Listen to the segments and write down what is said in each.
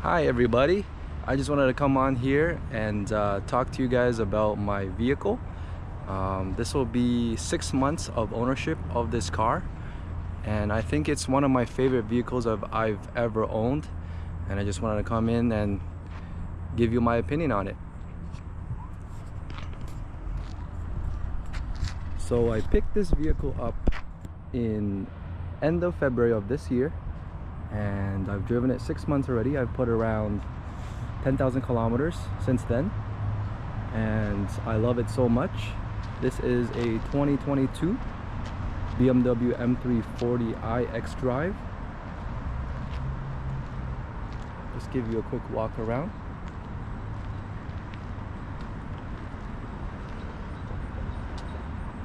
Hi everybody, I just wanted to come on here and talk to you guys about my vehicle. This will be 6 months of ownership of this car, and I think it's one of my favorite vehicles I've ever owned, and I just wanted to come in and give you my opinion on it. So I picked this vehicle up in end of February of this year, and I've driven it 6 months already. I've put around 10,000 kilometers since then, and I love it so much. This is a 2022 BMW M340i XDrive. Just give you a quick walk around.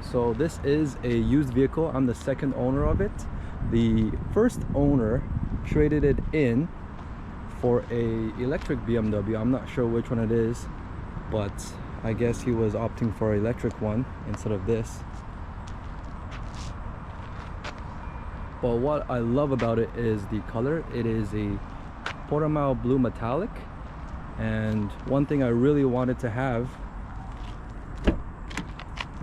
So this is a used vehicle. I'm the second owner of it. The first owner traded it in for a electric BMW. I'm not sure which one it is, but I guess he was opting for an electric one instead of this. But what I love about it is the color. It is a Portimao blue metallic, and one thing I really wanted to have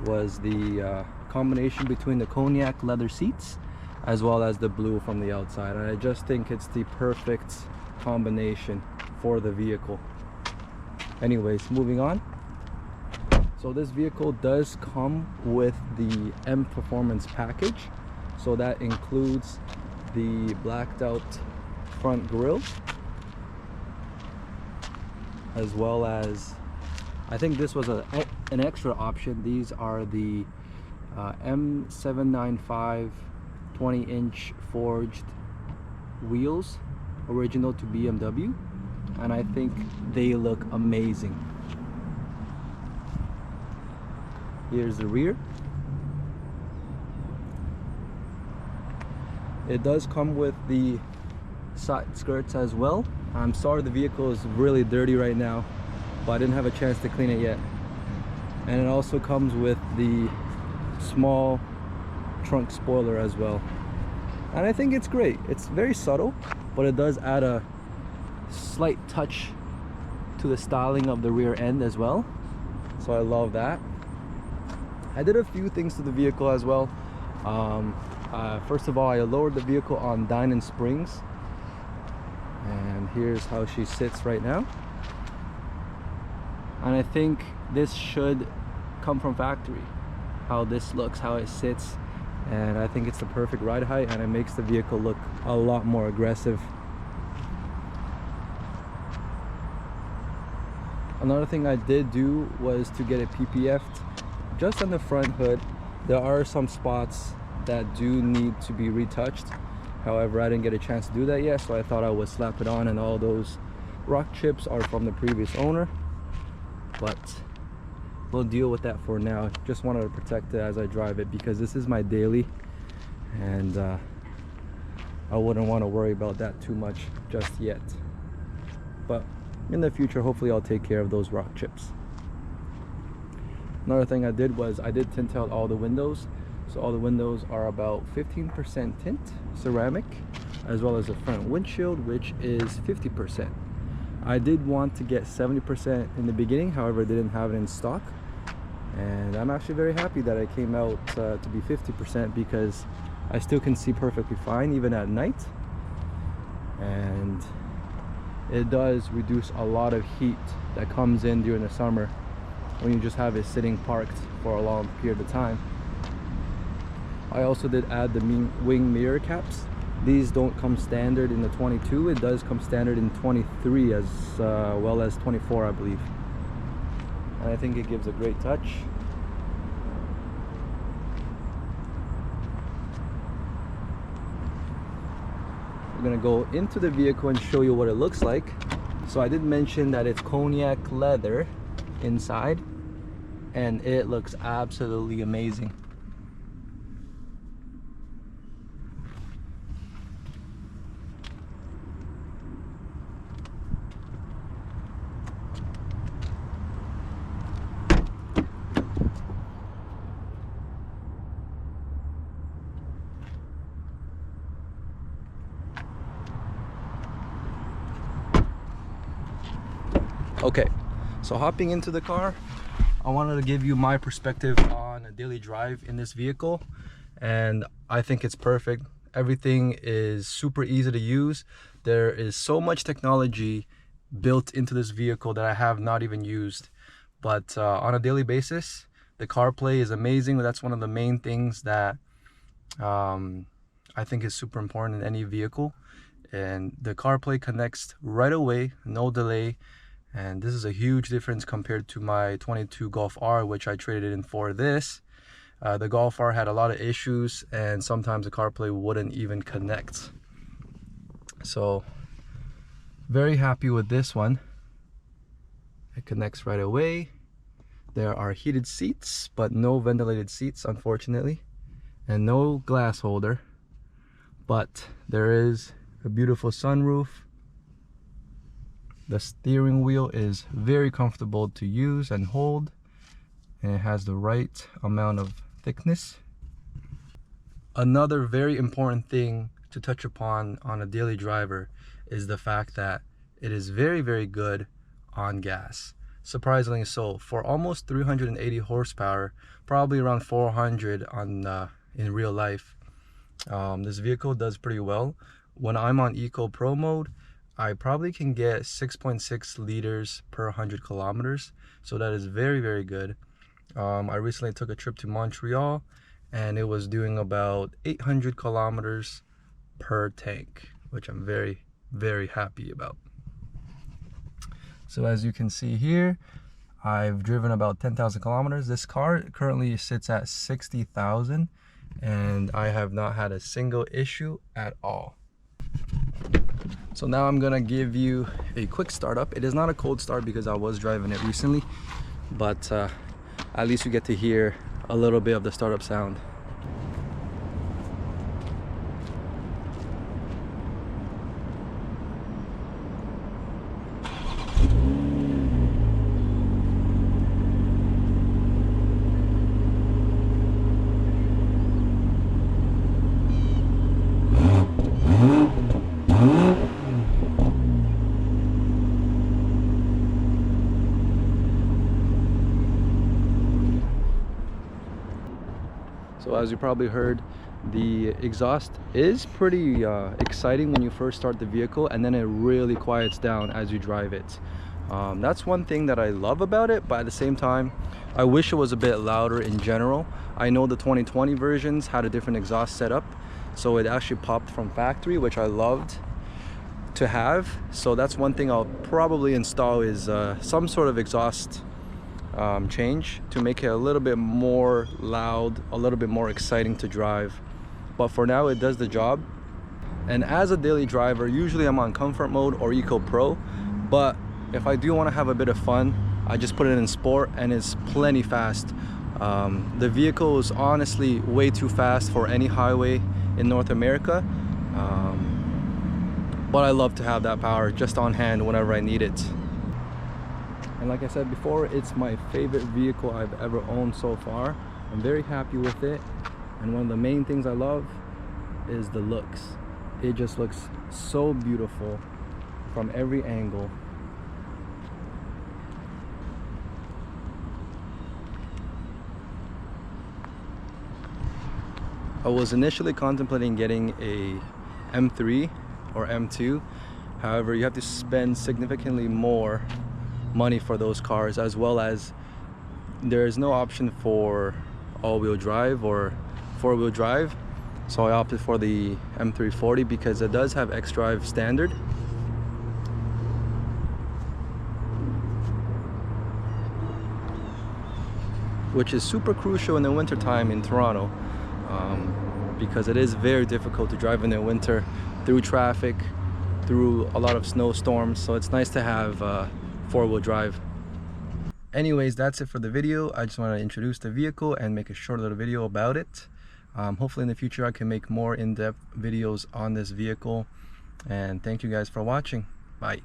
was the combination between the cognac leather seats as well as the blue from the outside, and I just think it's the perfect combination for the vehicle. Anyways, moving on. So this vehicle does come with the M Performance package, so that includes the blacked out front grille, as well as, I think this was an extra option. These are the M795 20-inch forged wheels, original to BMW, and I think they look amazing. Here's the rear. It does come with the side skirts as well. I'm sorry the vehicle is really dirty right now, but I didn't have a chance to clean it yet. And it also comes with the small trunk spoiler as well, and I think it's great. It's very subtle, but it does add a slight touch to the styling of the rear end as well, so I love that. I did a few things to the vehicle as well. First of all, I lowered the vehicle on Dynon springs, and here's how she sits right now. And I think this should come from factory, how this looks, how it sits, and I think it's the perfect ride height, and it makes the vehicle look a lot more aggressive. Another thing I did do was to get it PPF'd just on the front hood. There are some spots that do need to be retouched, however I didn't get a chance to do that yet, so I thought I would slap it on, and all those rock chips are from the previous owner, but we'll deal with that for now. Just wanted to protect it as I drive it, because this is my daily, and I wouldn't want to worry about that too much just yet, but in the future hopefully I'll take care of those rock chips. Another thing I did was I did tint out all the windows. So all the windows are about 15% tint ceramic, as well as the front windshield, which is 50%. I did want to get 70% in the beginning, however I didn't have it in stock, and I'm actually very happy that it came out to be 50%, because I still can see perfectly fine even at night, and it does reduce a lot of heat that comes in during the summer when you just have it sitting parked for a long period of time. I also did add the wing mirror caps. These don't come standard in the 22. It does come standard in 23 as well as 24, I believe, and I think it gives a great touch. We're gonna go into the vehicle and show you what it looks like. So I did mention that it's cognac leather inside, and it looks absolutely amazing. Okay, so hopping into the car, I wanted to give you my perspective on a daily drive in this vehicle, and I think it's perfect. Everything is super easy to use. There is so much technology built into this vehicle that I have not even used, but on a daily basis, the CarPlay is amazing. That's one of the main things that I think is super important in any vehicle, and the CarPlay connects right away, no delay. And this is a huge difference compared to my 22 Golf R, which I traded in for this. The Golf R had a lot of issues, and sometimes the CarPlay wouldn't even connect. So very happy with this one. It connects right away. There are heated seats, but no ventilated seats, unfortunately, and no glass holder. But there is a beautiful sunroof. The steering wheel is very comfortable to use and hold, and it has the right amount of thickness. Another very important thing to touch upon on a daily driver is the fact that it is very, very good on gas. Surprisingly so. For almost 380 horsepower, probably around 400 on in real life, this vehicle does pretty well. When I'm on Eco Pro mode, I probably can get 6.6 liters per 100 kilometers, so that is very, very good. I recently took a trip to Montreal, and it was doing about 800 kilometers per tank, which I'm very, very happy about. So as you can see here, I've driven about 10,000 kilometers. This car currently sits at 60,000, and I have not had a single issue at all. So now I'm gonna give you a quick startup. It is not a cold start because I was driving it recently, but at least you get to hear a little bit of the startup sound. So as you probably heard, the exhaust is pretty exciting when you first start the vehicle, and then it really quiets down as you drive it. That's one thing that I love about it, but at the same time, I wish it was a bit louder in general. I know the 2020 versions had a different exhaust setup, so it actually popped from factory, which I loved to have. So that's one thing I'll probably install, is some sort of exhaust change to make it a little bit more loud, a little bit more exciting to drive. But for now, it does the job. And as a daily driver, usually I'm on comfort mode or Eco Pro, but if I do want to have a bit of fun, I just put it in sport, and it's plenty fast. The vehicle is honestly way too fast for any highway in North America, but I love to have that power just on hand whenever I need it. And like I said before, it's my favorite vehicle I've ever owned so far. I'm very happy with it, and one of the main things I love is the looks. It just looks so beautiful from every angle. I was initially contemplating getting a M3 or M2. However, you have to spend significantly more money for those cars, as well as there is no option for all-wheel drive or four-wheel drive. So I opted for the M340 because it does have XDrive standard. Which is super crucial in the winter time in Toronto, because it is very difficult to drive in the winter through traffic, through a lot of snowstorms. So it's nice to have four-wheel drive. Anyways, that's it for the video. I just want to introduce the vehicle and make a short little video about it. Hopefully in the future I can make more in-depth videos on this vehicle, and thank you guys for watching. Bye.